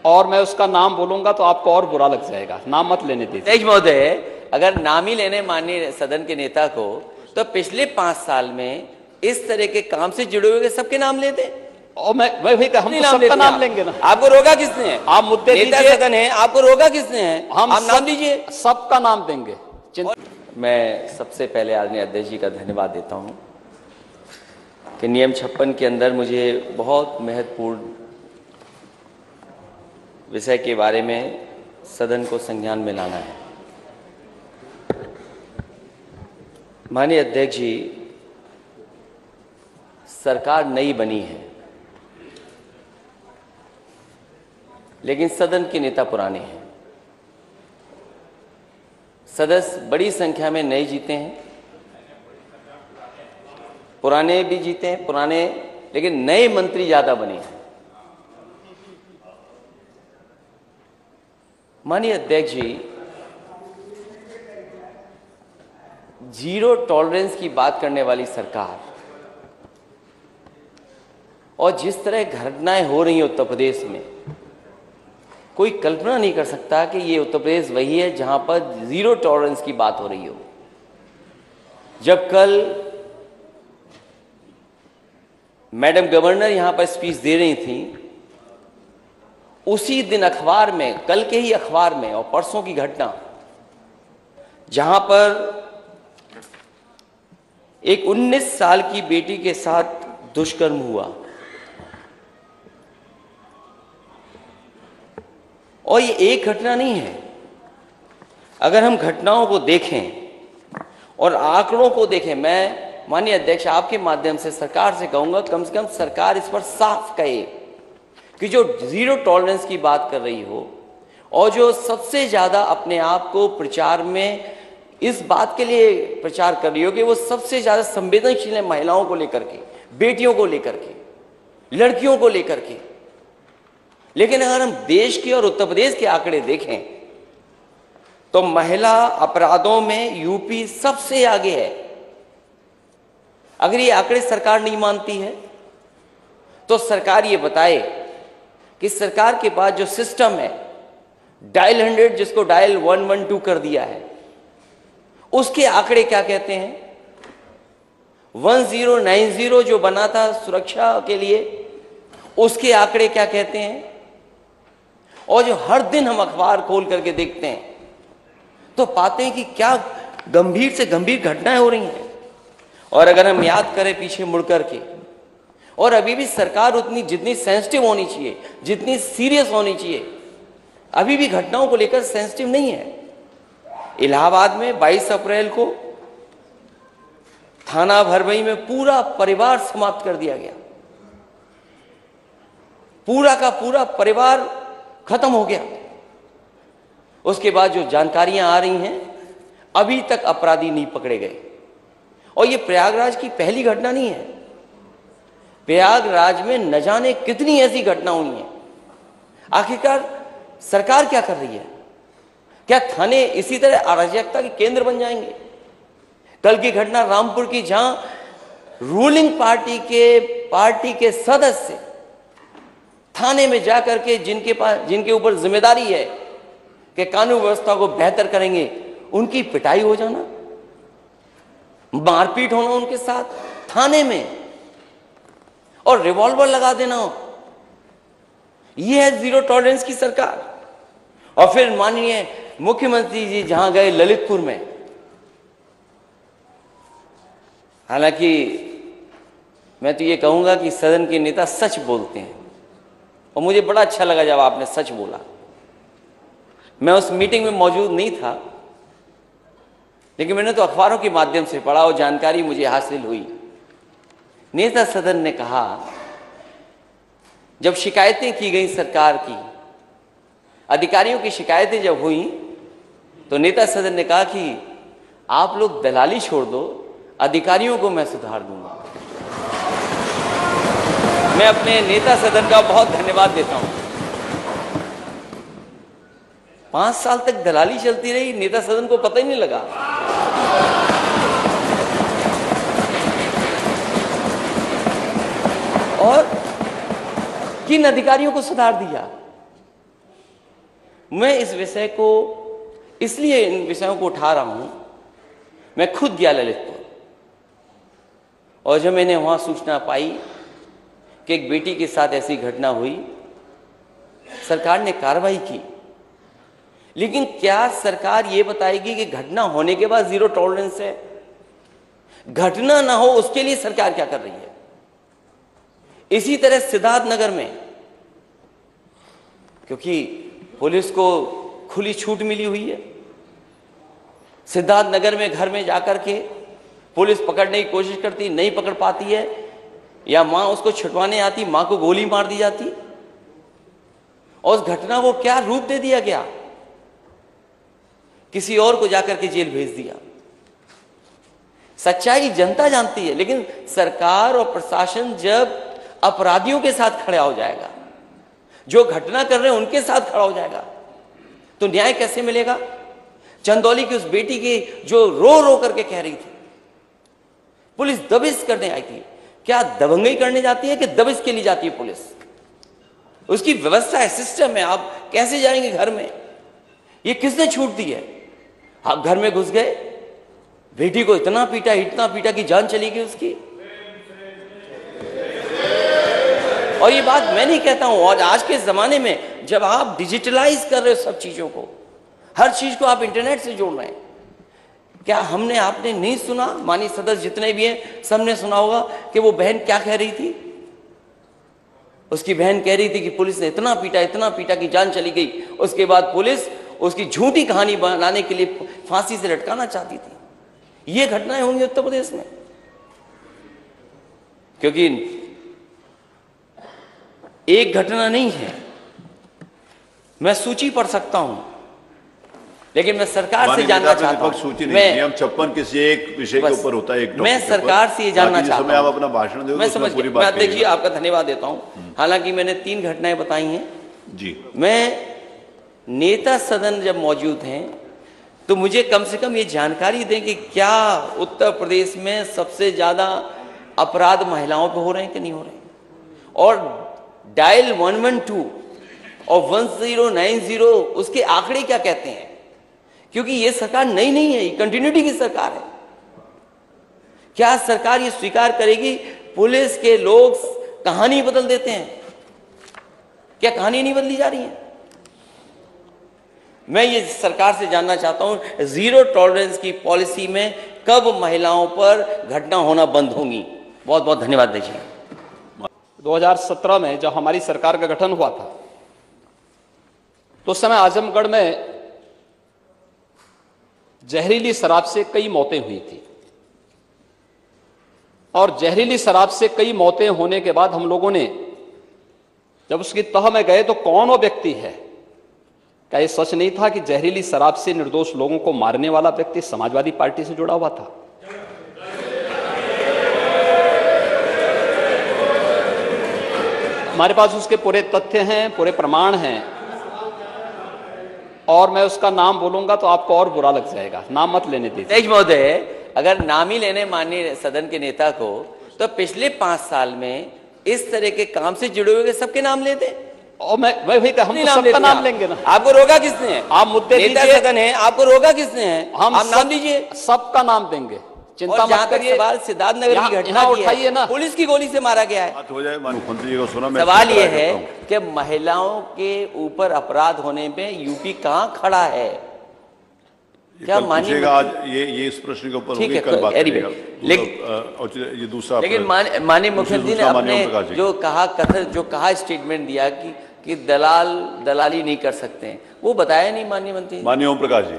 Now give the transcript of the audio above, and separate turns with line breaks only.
और मैं उसका नाम बोलूंगा तो आपको और बुरा लग जाएगा, नाम मत लेने दीजिए।
अध्यक्ष महोदय, अगर नाम ही लेने माननीय सदन के नेता को, तो पिछले 5 साल में इस तरह के काम से जुड़े हुए सबके नाम ले दें।
और मैं भी हम तो सबका नाम लेंगे ना।
आपको रोका किसने है?
आप मुद्दे
नेता सदन है, आपको रोका किसने है?
हम
आप नाम लीजिए,
सबका नाम देंगे।
मैं सबसे पहले आदरणीय अध्यक्ष जी का धन्यवाद देता हूं कि नियम 56 के अंदर मुझे बहुत महत्वपूर्ण विषय के बारे में सदन को संज्ञान में लाना है। माननीय अध्यक्ष जी, सरकार नई बनी है, लेकिन सदन के नेता पुराने हैं। सदस्य बड़ी संख्या में नए जीते हैं, पुराने भी जीते हैं, पुराने, लेकिन नए मंत्री ज्यादा बने हैं। माननीय अध्यक्ष जी, जीरो टॉलरेंस की बात करने वाली सरकार और जिस तरह घटनाएं हो रही हैं उत्तर प्रदेश में, कोई कल्पना नहीं कर सकता कि ये उत्तर प्रदेश वही है जहां पर जीरो टॉलरेंस की बात हो रही हो। जब कल मैडम गवर्नर यहां पर स्पीच दे रही थी, उसी दिन अखबार में, कल के ही अखबार में, और परसों की घटना जहां पर एक 19 साल की बेटी के साथ दुष्कर्म हुआ, और ये एक घटना नहीं है। अगर हम घटनाओं को देखें और आंकड़ों को देखें, मैं माननीय अध्यक्ष आपके माध्यम से सरकार से कहूंगा, कम से कम सरकार इस पर साफ कहे कि जो जीरो टॉलरेंस की बात कर रही हो और जो सबसे ज्यादा अपने आप को प्रचार में इस बात के लिए प्रचार कर रही हो कि वो सबसे ज्यादा संवेदनशील है महिलाओं को लेकर के, बेटियों को लेकर के, लड़कियों को लेकर के। लेकिन अगर हम देश के और उत्तर प्रदेश के आंकड़े देखें तो महिला अपराधों में यूपी सबसे आगे है। अगर ये आंकड़े सरकार नहीं मानती है तो सरकार ये बताए कि सरकार के पास जो सिस्टम है, डायल 100 जिसको डायल 112 कर दिया है, उसके आंकड़े क्या कहते हैं। 1090 जो बना था सुरक्षा के लिए, उसके आंकड़े क्या कहते हैं। और जो हर दिन हम अखबार खोल करके देखते हैं तो पाते हैं कि क्या गंभीर से गंभीर घटनाएं हो रही हैं। और अगर हम याद करें पीछे मुड़ करके, और अभी भी सरकार उतनी जितनी सेंसिटिव होनी चाहिए, जितनी सीरियस होनी चाहिए, अभी भी घटनाओं को लेकर सेंसिटिव नहीं है। इलाहाबाद में 22 अप्रैल को थाना भरभई में पूरा परिवार समाप्त कर दिया गया, पूरा का पूरा परिवार खत्म हो गया। उसके बाद जो जानकारियां आ रही हैं, अभी तक अपराधी नहीं पकड़े गए। और ये प्रयागराज की पहली घटना नहीं है, प्रयागराज में न जाने कितनी ऐसी घटना हुई हैं। आखिरकार सरकार क्या कर रही है? क्या थाने इसी तरह अराजकता के केंद्र बन जाएंगे? कल की घटना रामपुर की, जहां रूलिंग पार्टी के सदस्य थाने में जाकर के जिनके ऊपर जिम्मेदारी है कि कानून व्यवस्था को बेहतर करेंगे, उनकी पिटाई हो जाना, मारपीट होना उनके साथ थाने में, और रिवॉल्वर लगा देना हो। यह है जीरो टॉलरेंस की सरकार। और फिर माननीय मुख्यमंत्री जी जहां गए ललितपुर में, हालांकि मैं तो ये कहूंगा कि सदन के नेता सच बोलते हैं, और मुझे बड़ा अच्छा लगा जब आपने सच बोला। मैं उस मीटिंग में मौजूद नहीं था, लेकिन मैंने तो अखबारों के माध्यम से पढ़ा और जानकारी मुझे हासिल हुई। नेता सदन ने कहा, जब शिकायतें की गई सरकार की, अधिकारियों की शिकायतें जब हुई, तो नेता सदन ने कहा कि आप लोग दलाली छोड़ दो, अधिकारियों को मैं सुधार दूंगा। मैं अपने नेता सदन का बहुत धन्यवाद देता हूं। 5 साल तक दलाली चलती रही, नेता सदन को पता ही नहीं लगा। किन अधिकारियों को सुधार दिया? मैं इस विषय को इसलिए इन विषयों को उठा रहा हूं। मैं खुद गया ललितपुर, और जब मैंने वहां सूचना पाई कि एक बेटी के साथ ऐसी घटना हुई, सरकार ने कार्रवाई की। लेकिन क्या सरकार ये बताएगी कि घटना होने के बाद जीरो टॉलरेंस है? घटना ना हो उसके लिए सरकार क्या कर रही है? इसी तरह सिद्धार्थनगर में, क्योंकि पुलिस को खुली छूट मिली हुई है, सिद्धार्थनगर में घर में जाकर के पुलिस पकड़ने की कोशिश करती, नहीं पकड़ पाती है, या मां उसको छुटवाने आती, मां को गोली मार दी जाती, और उस घटना को क्या रूप दे दिया गया? किसी और को जाकर के जेल भेज दिया। सच्चाई जनता जानती है, लेकिन सरकार और प्रशासन जब अपराधियों के साथ खड़ा हो जाएगा, जो घटना कर रहे हैं उनके साथ खड़ा हो जाएगा, तो न्याय कैसे मिलेगा? चंदौली की उस बेटी की जो रो रो करके कह रही थी, पुलिस दबिश करने आई थी। क्या दबंगई करने जाती है कि दबिश के लिए जाती है पुलिस? उसकी व्यवस्था है, सिस्टम है। आप कैसे जाएंगे घर में? ये किसने छूट दी है? आप घर में घुस गए, बेटी को इतना पीटा कि जान चली गई उसकी। और ये बात मैं नहीं कहता हूं, और आज के जमाने में जब आप डिजिटलाइज कर रहे हो सब चीजों को, हर चीज को आप इंटरनेट से जोड़ रहे हैं, क्या हमने आपने नहीं सुना? माननीय सदस्य जितने भी हैं सबने सुना होगा कि वो बहन क्या कह रही थी। उसकी बहन कह रही थी कि पुलिस ने इतना पीटा कि जान चली गई। उसके बाद पुलिस उसकी झूठी कहानी बनाने के लिए फांसी से लटकाना चाहती थी। ये घटनाएं होंगी उत्तर प्रदेश में, क्योंकि एक घटना नहीं है। मैं सूची पढ़ सकता हूं, लेकिन मैं सरकार से जानना चाहता हूं।
सूची नहीं, नियम 56 किसी एक विषय के ऊपर होता है, एक
मैं सरकार से ये जानना चाहता हूं।
आप अपना भाषण दो,
मैं समझ गया। मैं अध्यक्ष जी आपका धन्यवाद देता हूं। हालांकि मैंने 3 घटनाएं बताई हैं
जी।
मैं नेता सदन जब मौजूद हैं तो मुझे कम से कम ये जानकारी दें कि क्या उत्तर प्रदेश में सबसे ज्यादा अपराध महिलाओं पे हो रहे हैं कि नहीं हो रहे हैं, और डायल 112 और 1090 उसके आंकड़े क्या कहते हैं? क्योंकि ये सरकार नई नहीं है, ये कंटिन्यूटी की सरकार है। क्या सरकार ये स्वीकार करेगी पुलिस के लोग कहानी बदल देते हैं? क्या कहानी नहीं बदली जा रही है? मैं ये सरकार से जानना चाहता हूं, जीरो टॉलरेंस की पॉलिसी में कब महिलाओं पर घटना होना बंद होंगी? बहुत बहुत धन्यवाद दीजिए।
2017 में जब हमारी सरकार का गठन हुआ था तो उस समय आजमगढ़ में जहरीली शराब से कई मौतें हुई थी, और जहरीली शराब से कई मौतें होने के बाद हम लोगों ने जब उसकी तह में गए तो कौन वो व्यक्ति है? क्या ये सच नहीं था कि जहरीली शराब से निर्दोष लोगों को मारने वाला व्यक्ति समाजवादी पार्टी से जुड़ा हुआ था? हमारे पास उसके पूरे तथ्य हैं, पूरे प्रमाण हैं, और मैं उसका नाम बोलूंगा तो आपको और बुरा लग जाएगा। नाम मत लेने दीजिए।
अध्यक्ष महोदय, अगर नाम ही लेने माननीय सदन के नेता को, तो पिछले 5 साल में इस तरह के काम से जुड़े हुए सबके नाम ले दें।
और मैं वही हम तो सबका नाम लेंगे ना।
आपको रोका किसने है?
आप मुद्दे
नेता सदन है, आपको रोका किसने है?
हम
आप नाम लीजिए,
सबका नाम देंगे, चिंता मत करिए।
सवाल सिद्धार्थनगर की घटना
उठाइए ना,
पुलिस की गोली से मारा गया है।
बात हो जाए, मुख्यमंत्री जी को सुना।
सवाल ये है कि महिलाओं के ऊपर अपराध होने पे यूपी कहां खड़ा है? क्या मानिए
आज ये इस प्रश्न के ऊपर होगी, कल बात करेंगे। लेकिन ये दूसरा,
लेकिन माननीय मुख्यमंत्री ने अपने जो कहा स्टेटमेंट दिया कि दलाली नहीं कर सकते हैं, वो बताया नहीं माननीय मंत्री।
माननीय ओम प्रकाश जी।